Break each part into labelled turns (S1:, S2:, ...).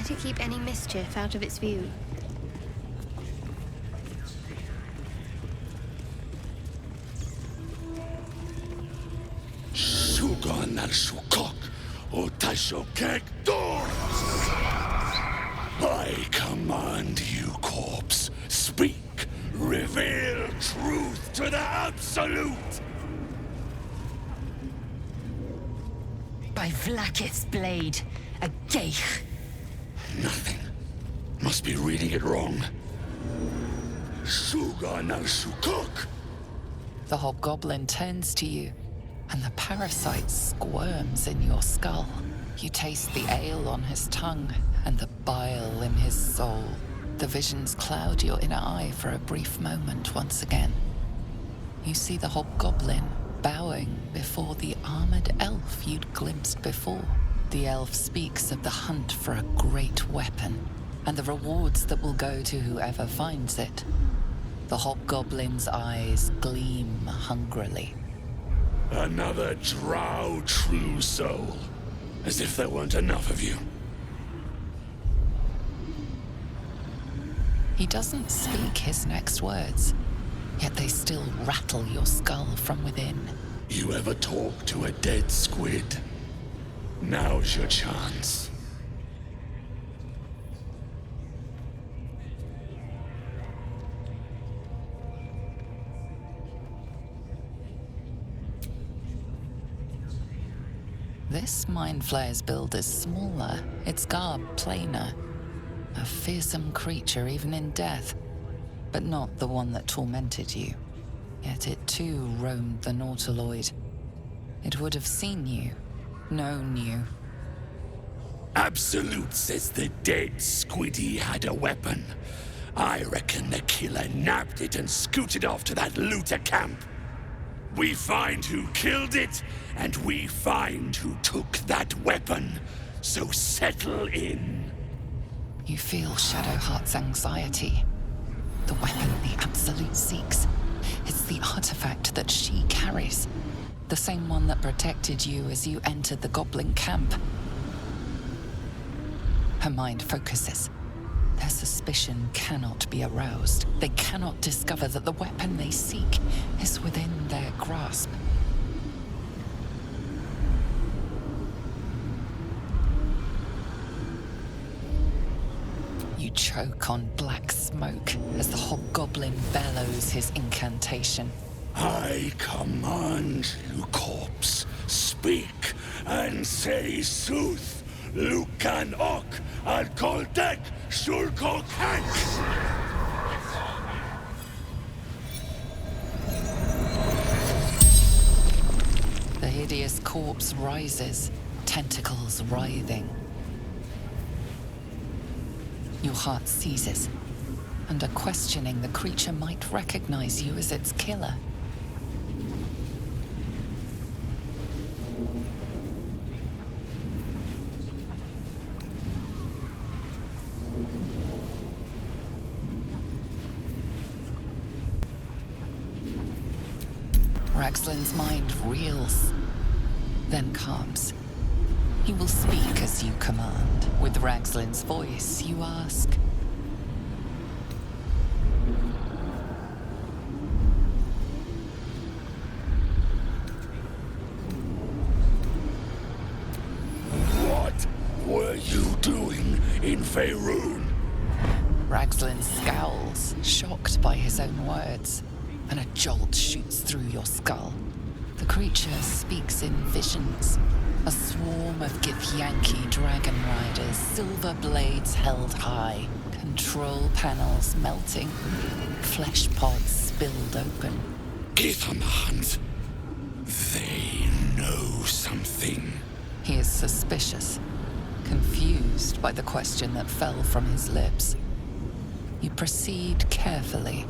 S1: Let it keep any mischief out of its view.
S2: Sugan al Shukok, Otashokek Dor! I command you, corpse. Speak. Reveal truth to the Absolute!
S3: By Vlaakith's blade, a geich.
S2: Nothing. Must be reading it wrong. Sugan al Shukok!
S4: The hobgoblin turns to you, and the parasite squirms in your skull. You taste the ale on his tongue and the bile in his soul. The visions cloud your inner eye for a brief moment once again. You see the hobgoblin bowing before the armored elf you'd glimpsed before. The elf speaks of the hunt for a great weapon and the rewards that will go to whoever finds it. The hobgoblin's eyes gleam hungrily.
S2: Another drow true soul. As if there weren't enough of you.
S4: He doesn't speak his next words, yet they still rattle your skull from within.
S2: You ever talk to a dead squid? Now's your chance.
S4: This Mind Flayer's build is smaller, its garb plainer. A fearsome creature even in death, but not the one that tormented you. Yet it too roamed the Nautiloid. It would have seen you, known you.
S2: Absolute says the dead squiddy had a weapon. I reckon the killer nabbed it and scooted off to that looter camp. We find who killed it, and we find who took that weapon. So settle in.
S4: You feel Shadowheart's anxiety. The weapon the Absolute seeks. It's the artifact that she carries. The same one that protected you as you entered the goblin camp. Her mind focuses. Their suspicion cannot be aroused. They cannot discover that the weapon they seek is within their grasp. You choke on black smoke as the hobgoblin bellows his incantation.
S2: I command you, corpse. Speak and say sooth. Lucan ok al koldek shulkok hank.
S4: The hideous corpse rises, tentacles writhing. Your heart seizes, and questioning the creature might recognize you as its killer. Ragslin's mind reels, then calms. He will speak as you command. With Ragslin's voice, you ask.
S2: What were you doing in Faerun?
S4: Ragslin scowls, shocked by his own words, and a jolt shoots through your skull. The creature speaks in visions. A swarm of Githyanki dragon riders, silver blades held high, control panels melting, flesh pods spilled open.
S2: Githemans. They know something.
S4: He is suspicious, confused by the question that fell from his lips. You proceed carefully.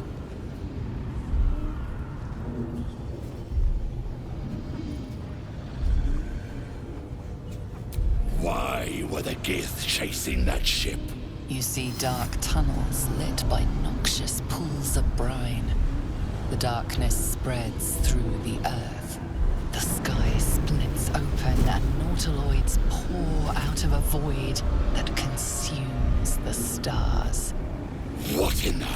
S2: Why were the Gith chasing that ship?
S4: You see dark tunnels lit by noxious pools of brine. The darkness spreads through the earth. The sky splits open and nautiloids pour out of a void that consumes the stars.
S2: What in the...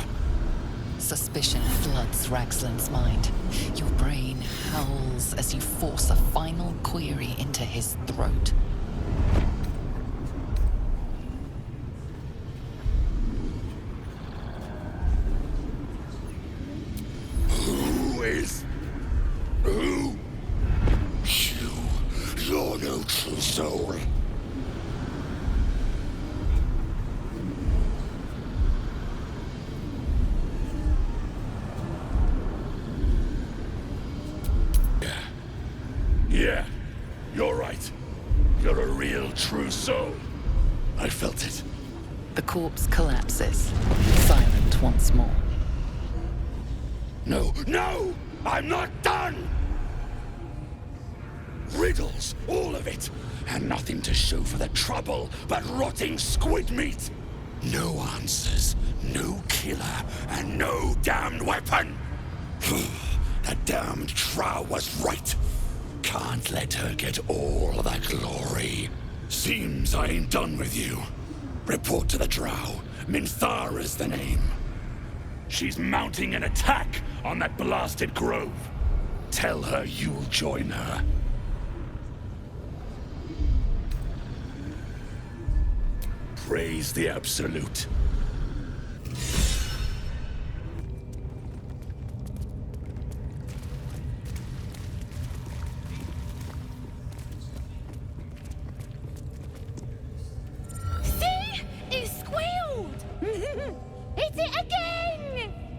S4: Suspicion floods Ragsland's mind. Your brain howls as you force a final query into his throat.
S2: Who? You're no true soul. Yeah, you're right. You're a real true soul. I felt it.
S4: The corpse collapses, silent once more.
S2: No! I'm not done! Riddles, all of it. And nothing to show for the trouble but rotting squid meat. No answers, no killer, and no damned weapon. That damned Trow was right. Can't let her get all the glory. Seems I ain't done with you. Report to the Drow. Minthara's the name. She's mounting an attack on that blasted grove. Tell her you'll join her. Praise the Absolute.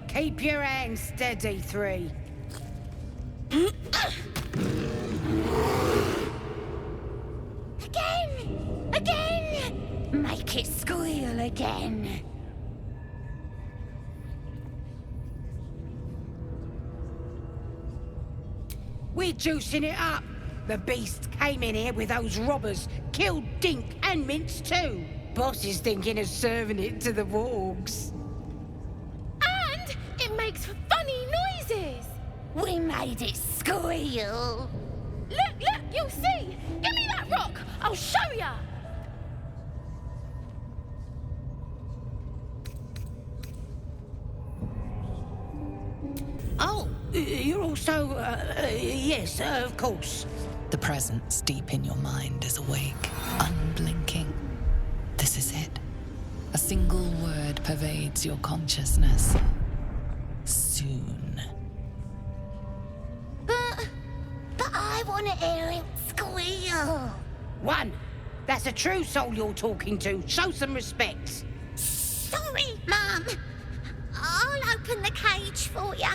S5: Keep your hands steady, 3.
S6: Again! Make it squeal again.
S5: We're juicing it up. The beast came in here with those robbers, killed Dink and Mince too. Boss is thinking of serving it to the wargs.
S6: And it makes funny noises. We made it squeal. Look, you'll see. Give me that rock. I'll show ya.
S5: Oh, you're also, yes, of course.
S4: The presence deep in your mind is awake, unblinking. This is it. A single word pervades your consciousness. Soon.
S6: But I want to hear it squeal.
S5: 1. That's a true soul you're talking to. Show some respect.
S6: Sorry, Mum. I'll open the cage for you.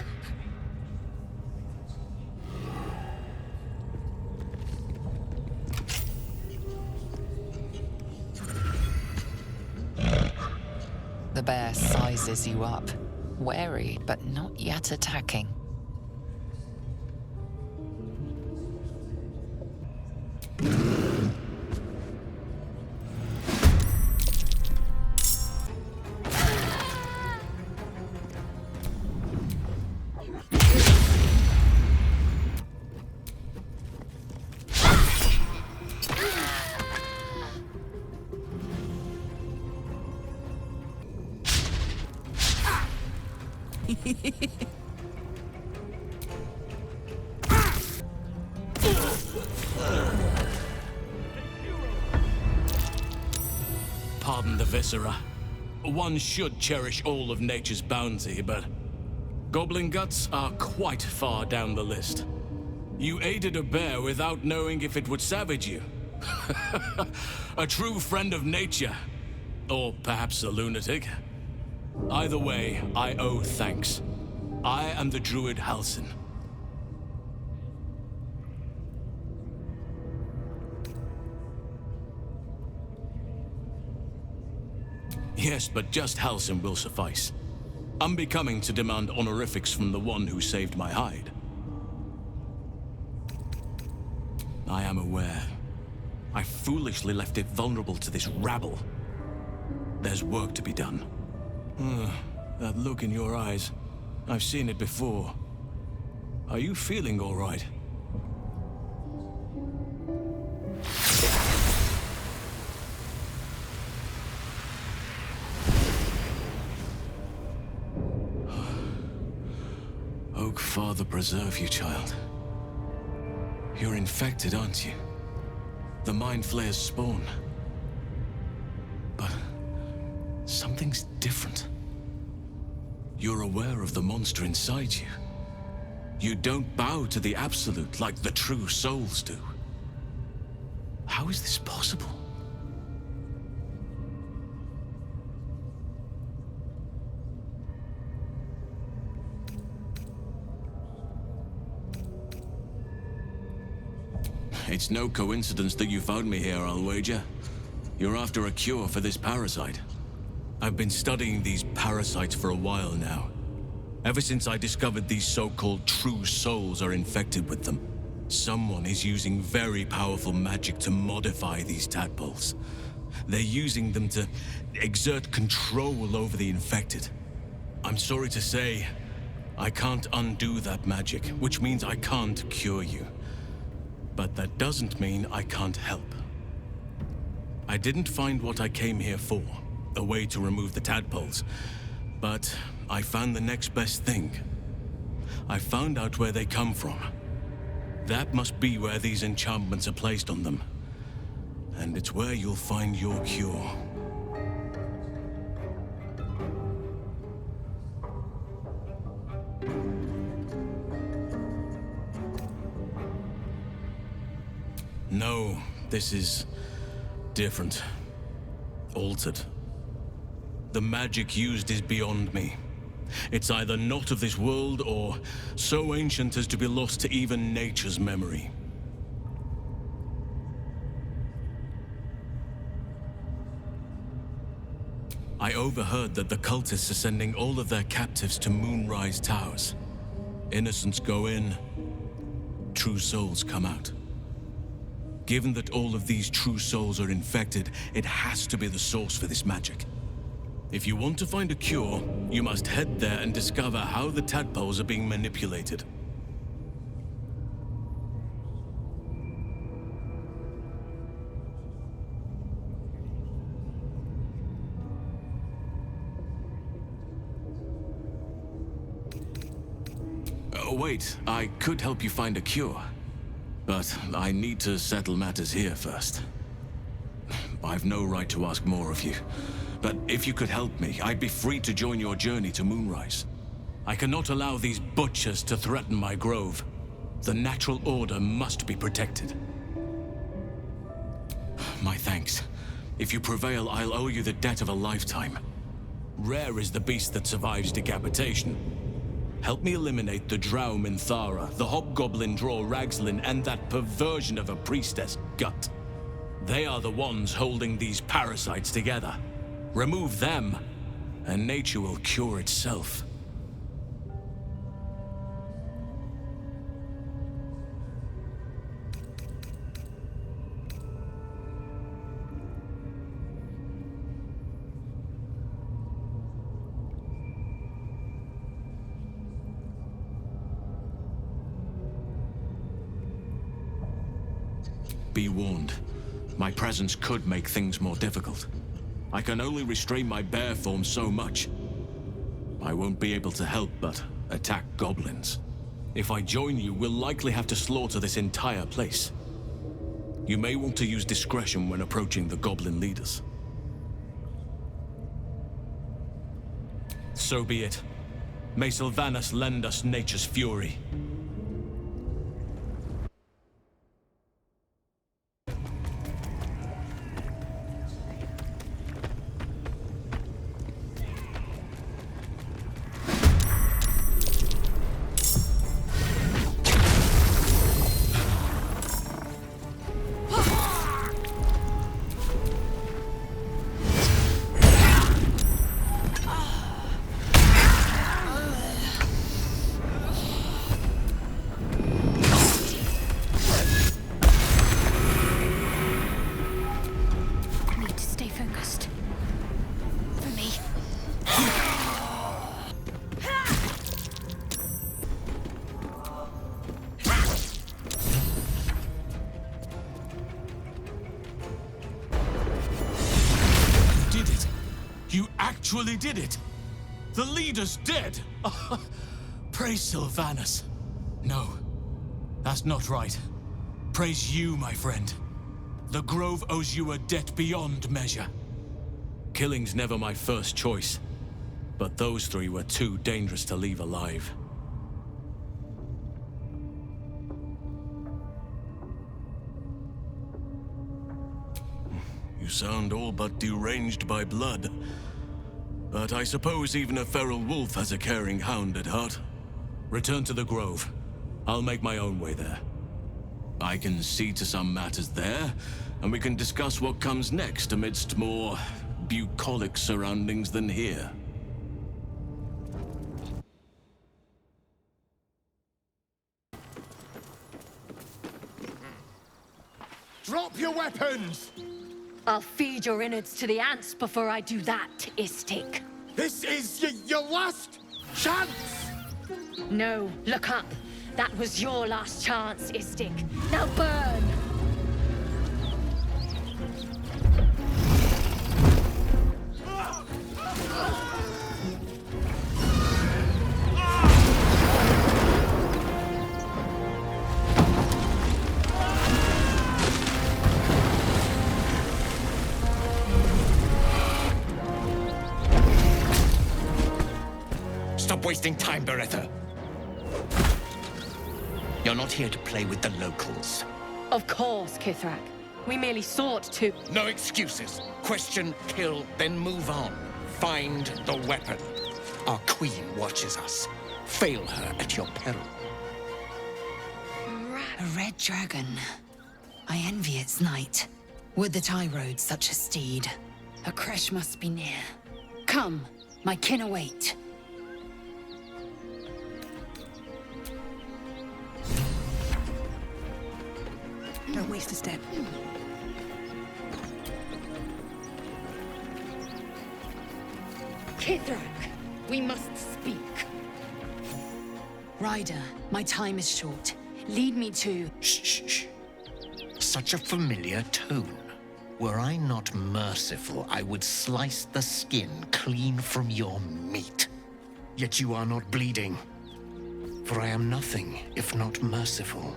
S4: The bear sizes you up, wary but not yet attacking.
S7: Pardon the viscera. One should cherish all of nature's bounty, but goblin guts are quite far down the list. You aided a bear without knowing if it would savage you. A true friend of nature. Or perhaps a lunatic. Either way, I owe thanks. I am the druid Halsin. Yes, but just Halsin will suffice. Unbecoming to demand honorifics from the one who saved my hide. I am aware. I foolishly left it vulnerable to this rabble. There's work to be done. That look in your eyes. I've seen it before. Are you feeling all right? Invoke Father preserve you, child. You're infected, aren't you? The Mind Flayer's spawn. But something's different. You're aware of the monster inside you. You don't bow to the Absolute like the true souls do. How is this possible? It's no coincidence that you found me here, I'll wager. You're after a cure for this parasite. I've been studying these parasites for a while now. Ever since I discovered these so-called true souls are infected with them. Someone is using very powerful magic to modify these tadpoles. They're using them to exert control over the infected. I'm sorry to say, I can't undo that magic, which means I can't cure you. But that doesn't mean I can't help. I didn't find what I came here for, a way to remove the tadpoles, but I found the next best thing. I found out where they come from. That must be where these enchantments are placed on them. And it's where you'll find your cure. No, this is different. Altered. The magic used is beyond me. It's either not of this world or so ancient as to be lost to even nature's memory. I overheard that the cultists are sending all of their captives to Moonrise Towers. Innocents go in, true souls come out. Given that all of these true souls are infected, it has to be the source for this magic. If you want to find a cure, you must head there and discover how the tadpoles are being manipulated. Oh, wait, I could help you find a cure. But I need to settle matters here first. I've no right to ask more of you. But if you could help me, I'd be free to join your journey to Moonrise. I cannot allow these butchers to threaten my grove. The natural order must be protected. My thanks. If you prevail, I'll owe you the debt of a lifetime. Rare is the beast that survives decapitation. Help me eliminate the Drow Minthara, the Hobgoblin Draw Ragslin, and that perversion of a priestess, Gut. They are the ones holding these parasites together. Remove them, and nature will cure itself. Be warned. My presence could make things more difficult. I can only restrain my bear form so much. I won't be able to help but attack goblins. If I join you, we'll likely have to slaughter this entire place. You may want to use discretion when approaching the goblin leaders. So be it. May Sylvanas lend us nature's fury. Actually did it! The leader's dead! Praise Sylvanus. No, that's not right. Praise you, my friend. The Grove owes you a debt beyond measure. Killing's never my first choice, but those three were too dangerous to leave alive. You sound all but deranged by blood. But I suppose even a feral wolf has a caring hound at heart. Return to the Grove. I'll make my own way there. I can see to some matters there, and we can discuss what comes next amidst more bucolic surroundings than here.
S8: Drop your weapons!
S9: I'll feed your innards to the ants before I do that, Istik.
S8: This is your last chance!
S9: No, look up. That was your last chance, Istik. Now burn!
S8: Stop wasting time, Beretta. You're not here to play with the locals.
S9: Of course, Kithrak. We merely sought to...
S8: No excuses. Question, kill, then move on. Find the weapon. Our queen watches us. Fail her at your peril.
S3: A red dragon. I envy its knight. Would that I rode such a steed. A crash must be near. Come, my kin await.
S10: Don't waste a step.
S9: Kithrak, we must speak.
S3: Ryder, my time is short. Lead me to...
S8: Shh. Such a familiar tone. Were I not merciful, I would slice the skin clean from your meat. Yet you are not bleeding. For I am nothing if not merciful.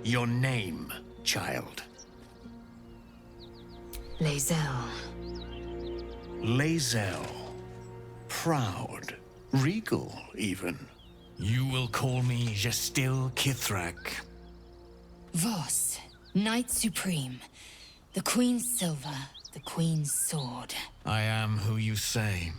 S8: Your name, child.
S3: Lae'zel.
S8: Lae'zel. Proud. Regal, even. You will call me Gestil Kithrak.
S3: Voss, Knight Supreme. The Queen's silver, the Queen's sword.
S8: I am who you say.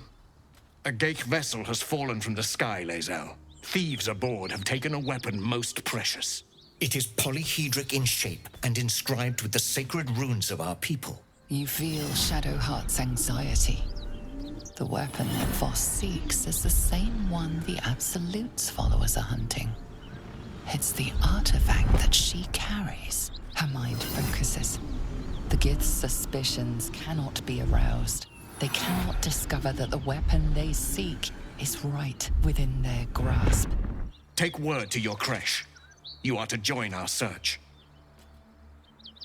S8: A Geich vessel has fallen from the sky, Lae'zel. Thieves aboard have taken a weapon most precious. It is polyhedric in shape and inscribed with the sacred runes of our people.
S4: You feel Shadowheart's anxiety. The weapon that Voss seeks is the same one the Absolute's followers are hunting. It's the artifact that she carries. Her mind focuses. The Gith's suspicions cannot be aroused. They cannot discover that the weapon they seek is right within their grasp.
S8: Take word to your creche. You are to join our search.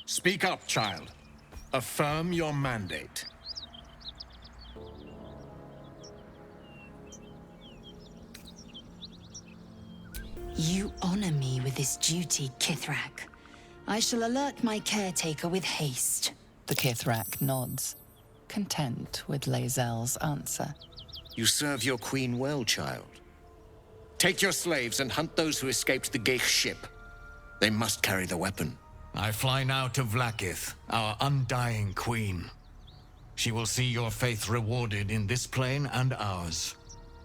S8: Speak up, child. Affirm your mandate.
S3: You honor me with this duty, Kithrak. I shall alert my caretaker with haste.
S4: The Kithrak nods, content with Lae'zel's answer.
S8: You serve your queen well, child. Take your slaves and hunt those who escaped the Geich ship. They must carry the weapon.
S11: I fly now to Vlaakith, our undying queen. She will see your faith rewarded in this plane and ours.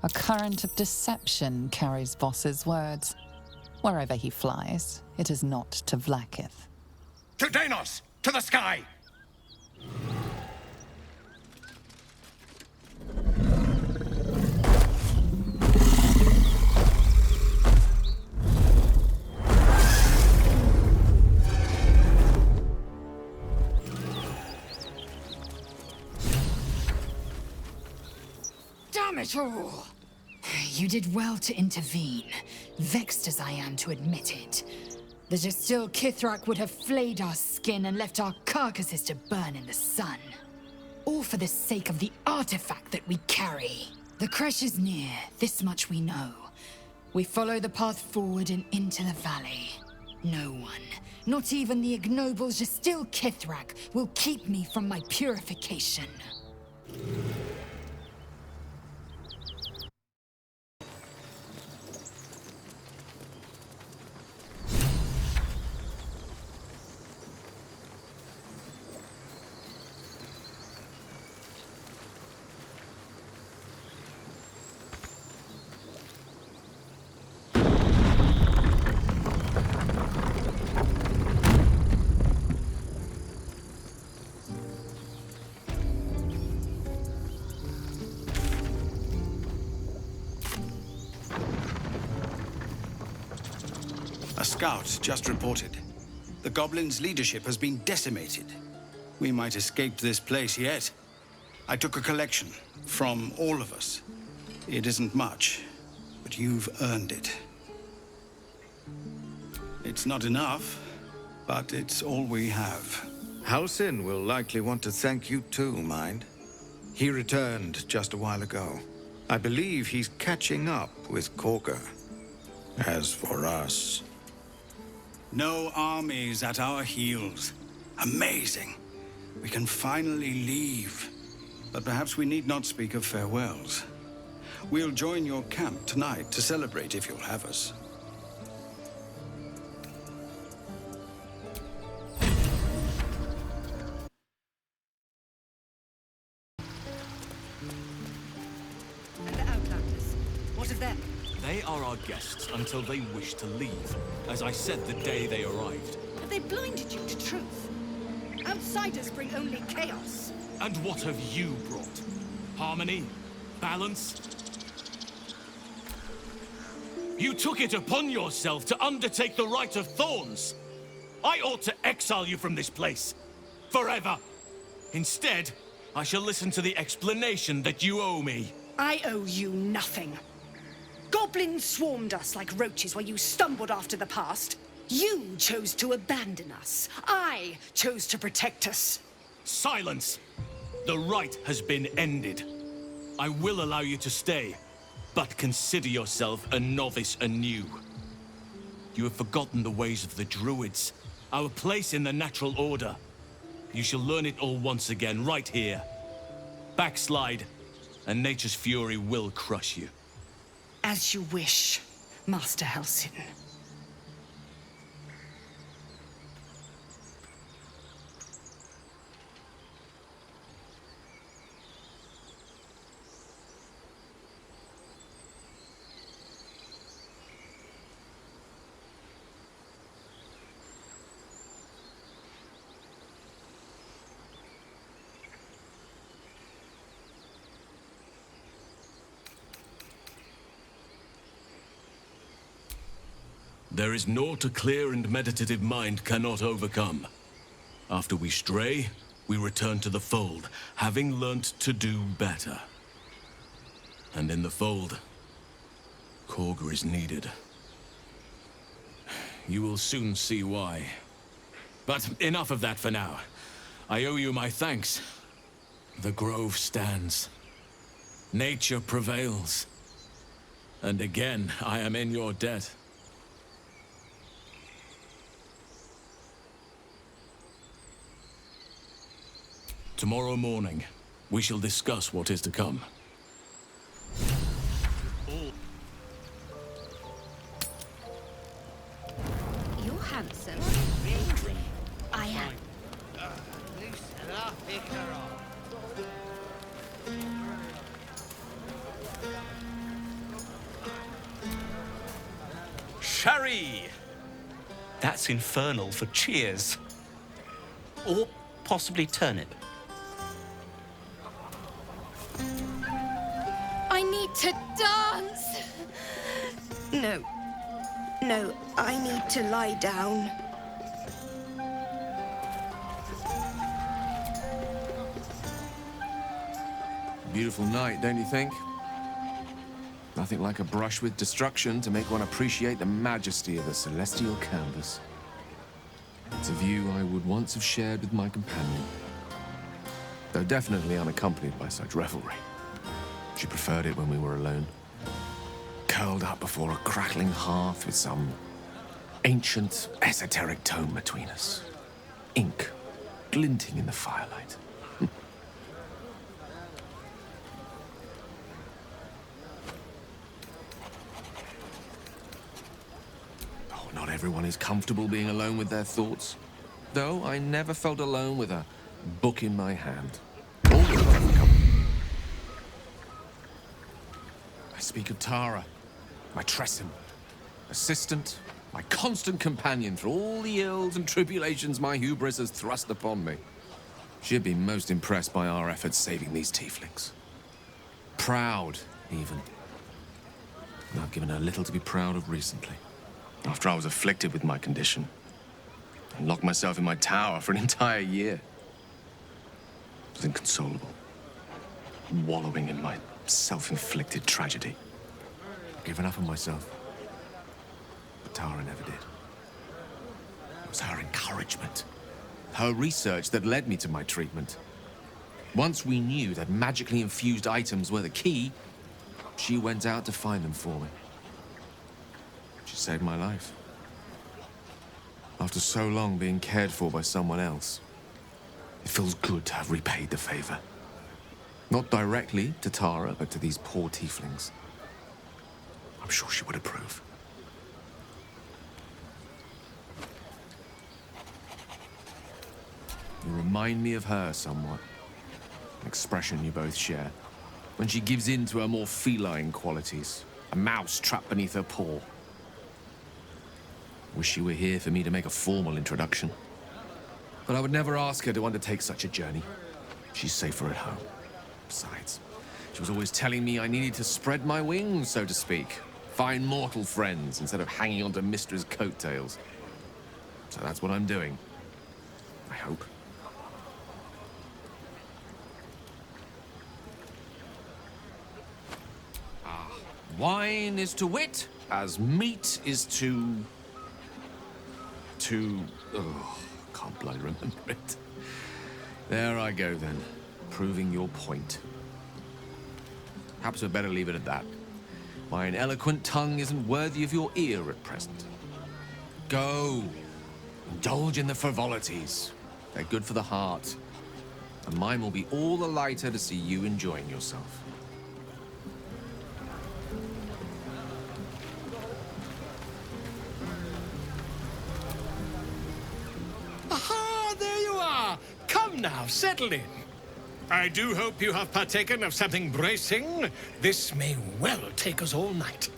S4: A current of deception carries Voss's words. Wherever he flies, it is not to Vlaakith.
S8: To Danos! To the sky!
S3: Damn it all! You did well to intervene, vexed as I am to admit it. The Gestil Kithrak would have flayed our skin and left our carcasses to burn in the sun. All for the sake of the artifact that we carry. The creche is near, this much we know. We follow the path forward and into the valley. No one, not even the ignoble Gestil Kithrak, will keep me from my purification.
S12: A scout just reported. The goblins' leadership has been decimated. We might escape this place yet. I took a collection from all of us. It isn't much, but you've earned it. It's not enough, but it's all we have.
S13: Halsin will likely want to thank you too, mind. He returned just a while ago. I believe he's catching up with Korga. As for us...
S12: No armies at our heels. Amazing. We can finally leave. But perhaps we need not speak of farewells. We'll join your camp tonight to celebrate if you'll have us.
S10: And the Outlanders. What of them?
S7: They are our guests until they wish to leave, as I said the day they arrived.
S10: Have they blinded you to truth? Outsiders bring only chaos.
S7: And what have you brought? Harmony? Balance? You took it upon yourself to undertake the Rite of Thorns. I ought to exile you from this place. Forever. Instead, I shall listen to the explanation that you owe me.
S10: I owe you nothing. Goblins swarmed us like roaches while you stumbled after the past. You chose to abandon us. I chose to protect us.
S7: Silence! The rite has been ended. I will allow you to stay, but consider yourself a novice anew. You have forgotten the ways of the Druids, our place in the natural order. You shall learn it all once again, right here. Backslide, and nature's fury will crush you.
S10: As you wish, Master Halsin.
S7: There is naught a clear and meditative mind cannot overcome. After we stray, we return to the fold, having learnt to do better. And in the fold, Korga is needed. You will soon see why. But enough of that for now. I owe you my thanks. The grove stands. Nature prevails. And again, I am in your debt. Tomorrow morning, we shall discuss what is to come.
S1: You're handsome.
S6: I am.
S14: Sherry! That's infernal for cheers. Or possibly turnip.
S6: I need to dance.
S1: No. No, I need to lie down.
S15: Beautiful night, don't you think? Nothing like a brush with destruction to make one appreciate the majesty of a celestial canvas. It's a view I would once have shared with my companion, though definitely unaccompanied by such revelry. She preferred it when we were alone. curled up before a crackling hearth with some ancient, esoteric tome between us. Ink glinting in the firelight. Oh, not everyone is comfortable being alone with their thoughts. Though I never felt alone with a book in my hand. Always welcome company. I speak of Tara, my Tressim, assistant, my constant companion through all the ills and tribulations my hubris has thrust upon me. She'd be most impressed by our efforts saving these tieflings. Proud, even. And I've given her little to be proud of recently. After I was afflicted with my condition, and locked myself in my tower for an entire year. I was inconsolable, wallowing in my self-inflicted tragedy. Given up on myself. But Tara never did. It was her encouragement, her research that led me to my treatment. Once we knew that magically infused items were the key, she went out to find them for me. She saved my life. After so long being cared for by someone else, it feels good to have repaid the favor. Not directly to Tara, but to these poor tieflings. I'm sure she would approve. You remind me of her somewhat. An expression you both share. When she gives in to her more feline qualities. A mouse trapped beneath her paw. Wish she were here for me to make a formal introduction. But I would never ask her to undertake such a journey. She's safer at home. Besides, she was always telling me I needed to spread my wings, so to speak. Find mortal friends instead of hanging onto Mistra's coattails. So that's what I'm doing. I hope. Wine is to wit, as meat is to... Oh, can't bloody remember it. There I go then, proving your point. Perhaps we'd better leave it at that. My eloquent tongue isn't worthy of your ear at present. Go, indulge in the frivolities. They're good for the heart. And mine will be all the lighter to see you enjoying yourself.
S16: Aha, there you are. Come now, settle in. I do hope you have partaken of something bracing. This may well take us all night.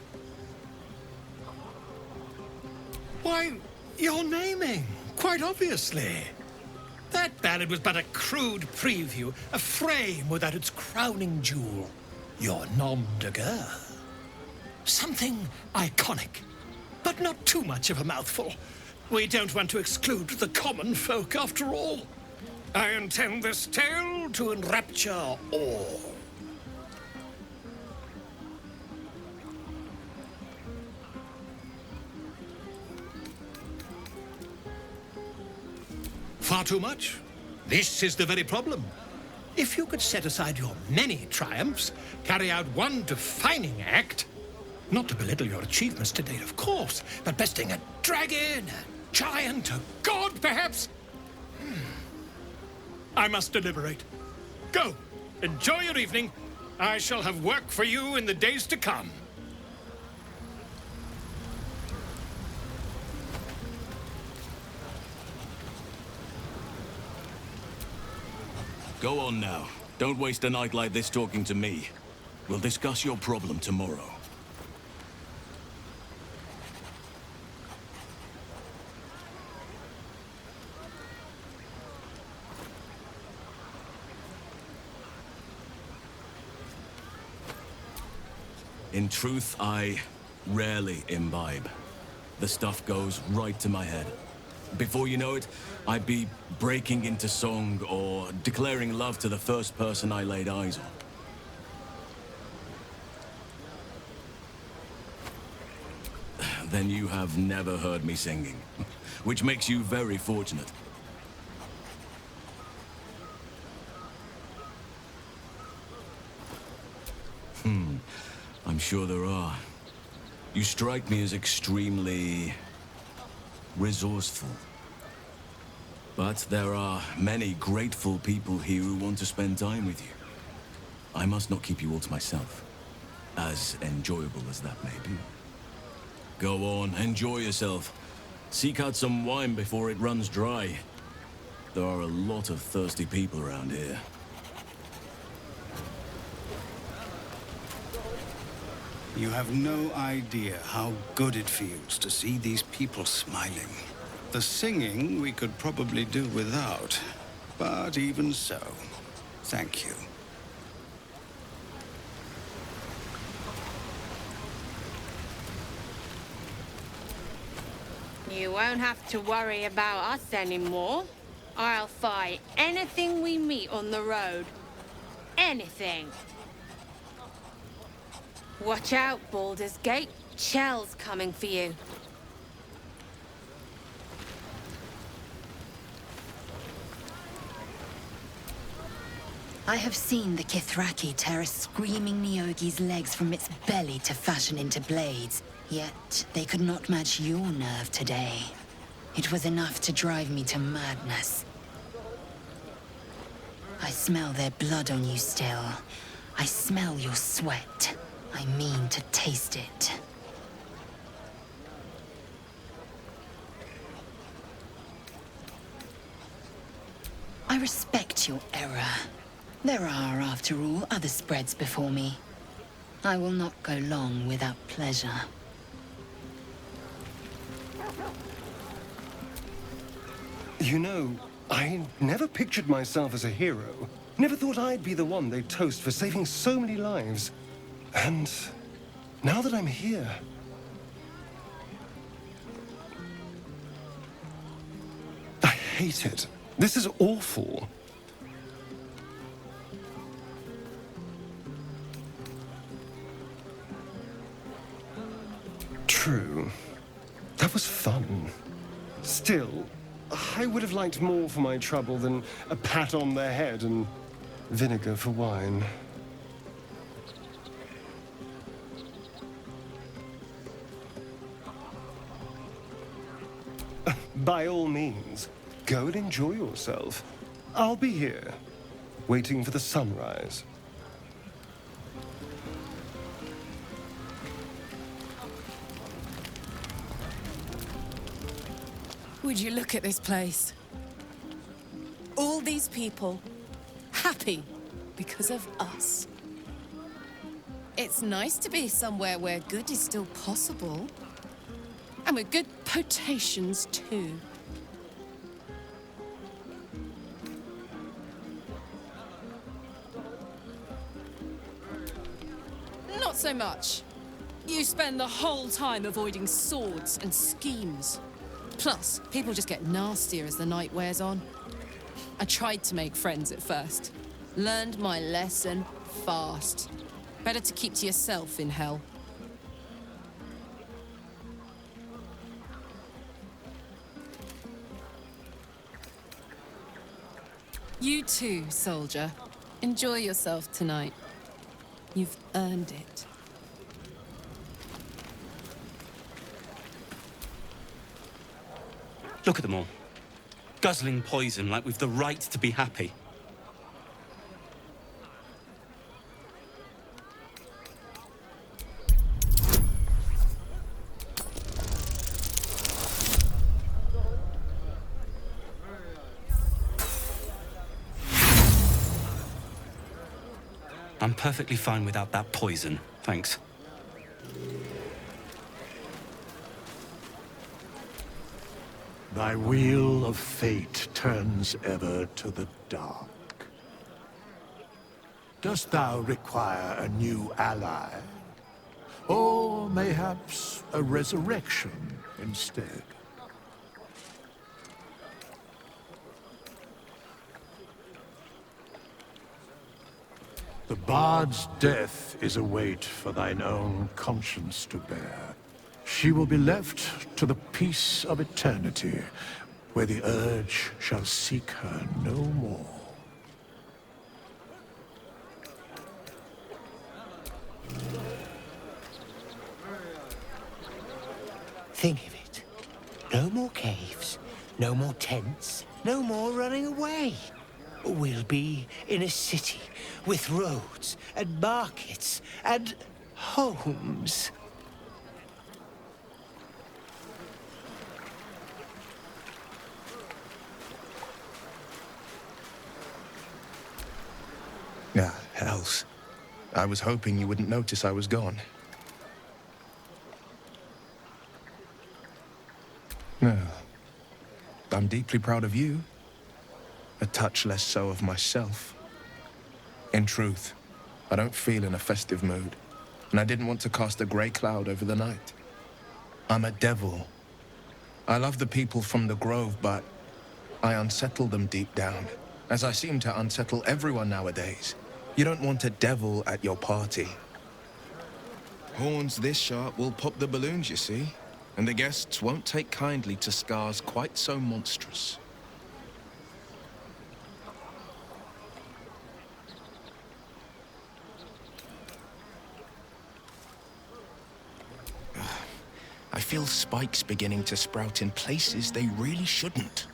S16: Why, you're naming, quite obviously. That ballad was but a crude preview, a frame without its crowning jewel. Your nom de guerre. Something iconic, but not too much of a mouthful. We don't want to exclude the common folk, after all. I intend this tale to enrapture all. Far too much? This is the very problem. If you could set aside your many triumphs, carry out one defining act, not to belittle your achievements to date, of course, but besting a dragon, a giant, a god, perhaps. I must deliberate. Go, enjoy your evening. I shall have work for you in the days to come.
S7: Go on now. Don't waste a night like this talking to me. We'll discuss your problem tomorrow. In truth, I rarely imbibe. The stuff goes right to my head. Before you know it, I'd be breaking into song or declaring love to the first person I laid eyes on. Then you have never heard me singing, which makes you very fortunate. I'm sure there are. You strike me as extremely resourceful. But there are many grateful people here who want to spend time with you. I must not keep you all to myself, as enjoyable as that may be. Go on, enjoy yourself. Seek out some wine before it runs dry. There are a lot of thirsty people around here.
S12: You have no idea how good it feels to see these people smiling. The singing we could probably do without, but even so, thank you.
S5: You won't have to worry about us anymore. I'll fight anything we meet on the road. Anything. Watch out, Baldur's Gate. Chell's coming for you.
S3: I have seen the Kithraki tear a screaming Neogi's legs from its belly to fashion into blades. Yet they could not match your nerve today. It was enough to drive me to madness. I smell their blood on you still. I smell your sweat. I mean to taste it. I respect your error. There are, after all, other spreads before me. I will not go long without pleasure.
S17: You know, I never pictured myself as a hero. Never thought I'd be the one they'd toast for saving so many lives. And now that I'm here... I hate it. This is awful. True. That was fun. Still, I would have liked more for my trouble than a pat on the head and vinegar for wine. By all means, go and enjoy yourself. I'll be here, waiting for the sunrise.
S18: Would you look at this place? All these people, happy because of us. It's nice to be somewhere where good is still possible. And with good potations, too. Not so much. You spend the whole time avoiding swords and schemes. Plus, people just get nastier as the night wears on. I tried to make friends at first. Learned my lesson fast. Better to keep to yourself in hell. You too, soldier. Enjoy yourself tonight. You've earned it.
S14: Look at them all. Guzzling poison like we've the right to be happy. I'm perfectly fine without that poison, thanks.
S19: Thy wheel of fate turns ever to the dark. Dost thou require a new ally? Or mayhaps a resurrection instead? The bard's death is a weight for thine own conscience to bear. She will be left to the peace of eternity, where the urge shall seek her no more.
S20: Think of it. No more caves, no more tents, no more running away. We'll be in a city with roads and markets and homes.
S21: Ah, hells. I was hoping you wouldn't notice I was gone. No. I'm deeply proud of you. A touch less so of myself. In truth, I don't feel in a festive mood, and I didn't want to cast a grey cloud over the night. I'm a devil. I love the people from the Grove, but I unsettle them deep down, as I seem to unsettle everyone nowadays. You don't want a devil at your party. Horns this sharp will pop the balloons, you see, and the guests won't take kindly to scars quite so monstrous. I feel spikes beginning to sprout in places they really shouldn't.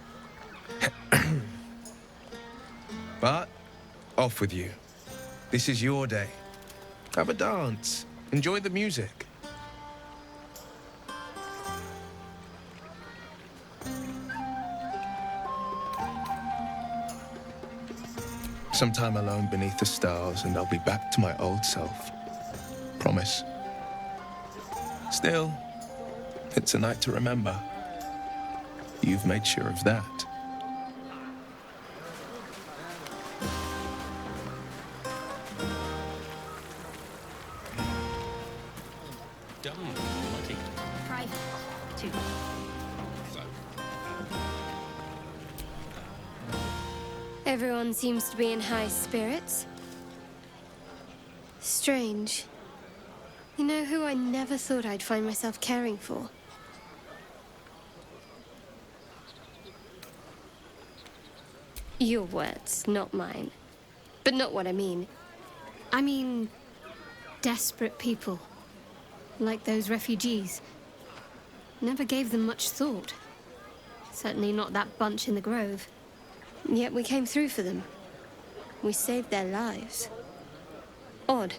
S21: But, off with you. This is your day. Have a dance. Enjoy the music. Some time alone beneath the stars, and I'll be back to my old self. Promise. Still, it's a night to remember. You've made sure of that.
S1: Private. 2.
S22: Everyone seems to be in high spirits. Strange. You know who I never thought I'd find myself caring for? Your words, not mine. But not what I mean. I mean, desperate people. Like those refugees. Never gave them much thought. Certainly not that bunch in the Grove. Yet we came through for them. We saved their lives. Odd.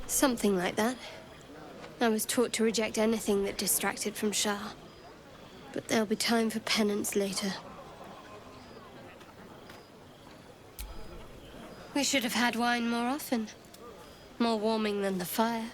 S22: Something like that. I was taught to reject anything that distracted from Shah. But there'll be time for penance later. We should have had wine more often. More warming than the fire.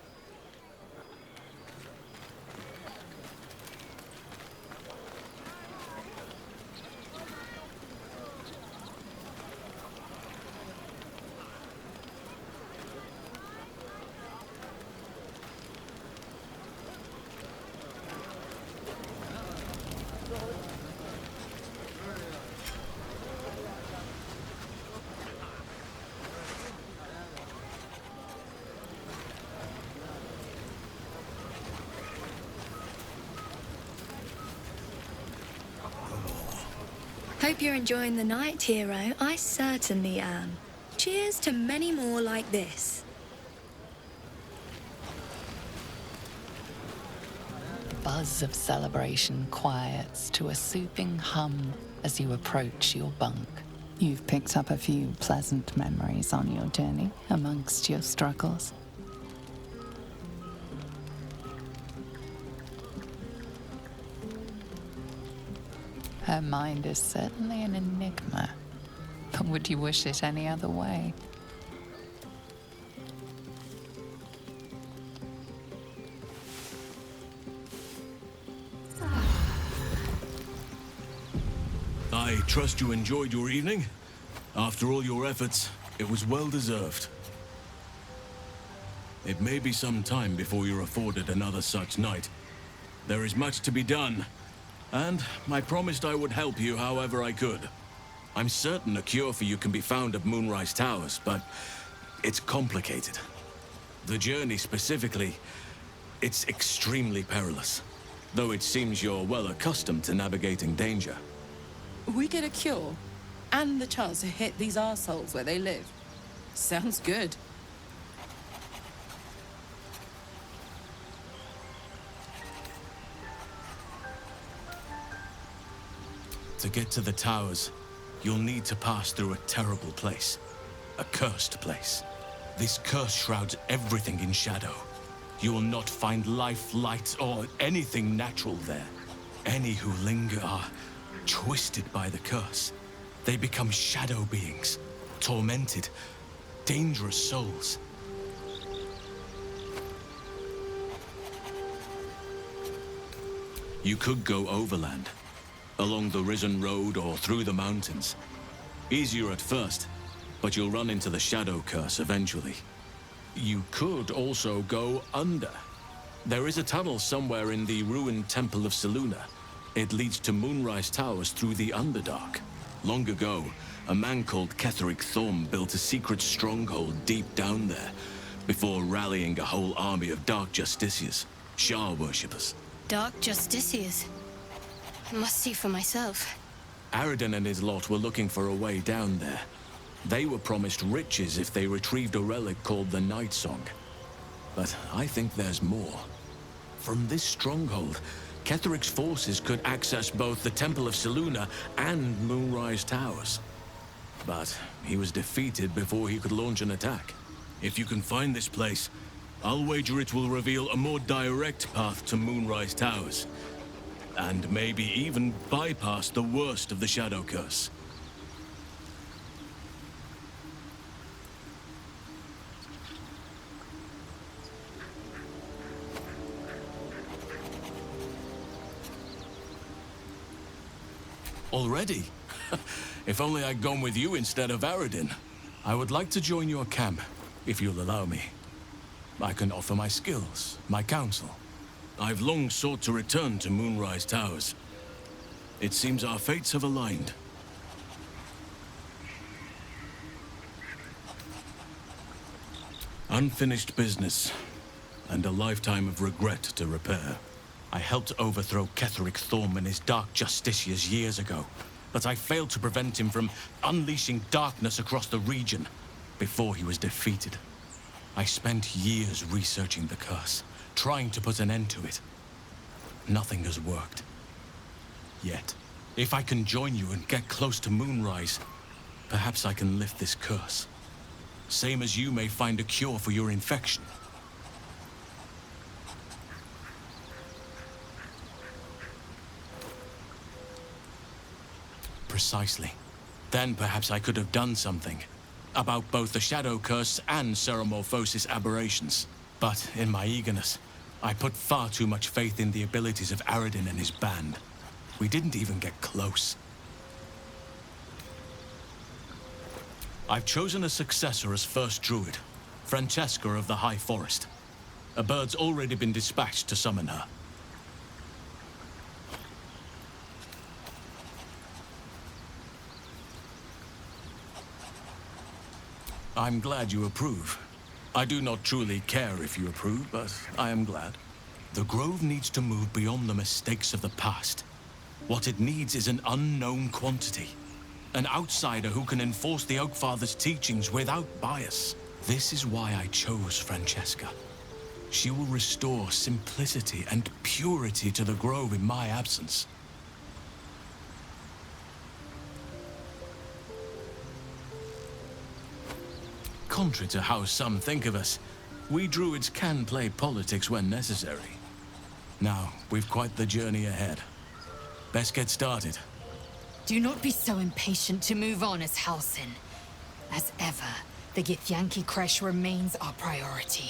S1: Hope you're enjoying the night, hero. I certainly am. Cheers to many more like this.
S4: The buzz of celebration quiets to a soothing hum as you approach your bunk. You've picked up a few pleasant memories on your journey amongst your struggles. Her mind is certainly an enigma, but would you wish it any other way?
S7: I trust you enjoyed your evening. After all your efforts, it was well deserved. It may be some time before you're afforded another such night. There is much to be done. And I promised I would help you however I could. I'm certain a cure for you can be found at Moonrise Towers, but it's complicated. The journey specifically, it's extremely perilous. Though it seems you're well accustomed to navigating danger.
S18: We get a cure, and the chance to hit these arseholes where they live. Sounds good.
S7: To get to the towers, you'll need to pass through a terrible place. A cursed place. This curse shrouds everything in shadow. You will not find life, light, or anything natural there. Any who linger are twisted by the curse. They become shadow beings, tormented, dangerous souls. You could go overland, along the Risen Road or through the mountains. Easier at first, but you'll run into the shadow curse eventually. You could also go under. There is a tunnel somewhere in the ruined Temple of Selûne. It leads to Moonrise Towers through the Underdark. Long ago, a man called Ketheric Thorm built a secret stronghold deep down there, before rallying a whole army of Dark Justiciars, Shah worshippers.
S1: Dark Justiciars. I must see for myself.
S7: Aradin and his lot were looking for a way down there. They were promised riches if they retrieved a relic called the Night Song. But I think there's more. From this stronghold, Ketheric's forces could access both the Temple of Selûne and Moonrise Towers. But he was defeated before he could launch an attack. If you can find this place, I'll wager it will reveal a more direct path to Moonrise Towers. And maybe even bypass the worst of the Shadow Curse. Already? If only I'd gone with you instead of Aradin. I would like to join your camp, if you'll allow me. I can offer my skills, my counsel. I've long sought to return to Moonrise Towers. It seems our fates have aligned. Unfinished business, and a lifetime of regret to repair. I helped overthrow Ketheric Thorm and his Dark Justiciars years ago, but I failed to prevent him from unleashing darkness across the region before he was defeated. I spent years researching the curse, trying to put an end to it. Nothing has worked. Yet, if I can join you and get close to Moonrise, perhaps I can lift this curse. Same as you may find a cure for your infection. Precisely. Then perhaps I could have done something about both the Shadow Curse and Ceramorphosis aberrations. But in my eagerness, I put far too much faith in the abilities of Aradin and his band. We didn't even get close. I've chosen a successor as first druid, Francesca of the High Forest. A bird's already been dispatched to summon her. I'm glad you approve. I do not truly care if you approve, but I am glad. The Grove needs to move beyond the mistakes of the past. What it needs is an unknown quantity. An outsider who can enforce the Oakfather's teachings without bias. This is why I chose Francesca. She will restore simplicity and purity to the Grove in my absence. Contrary to how some think of us, we druids can play politics when necessary. Now, we've quite the journey ahead. Best get started.
S3: Do not be so impatient to move on as Halsin. As ever, the Githyanki Kresh remains our priority.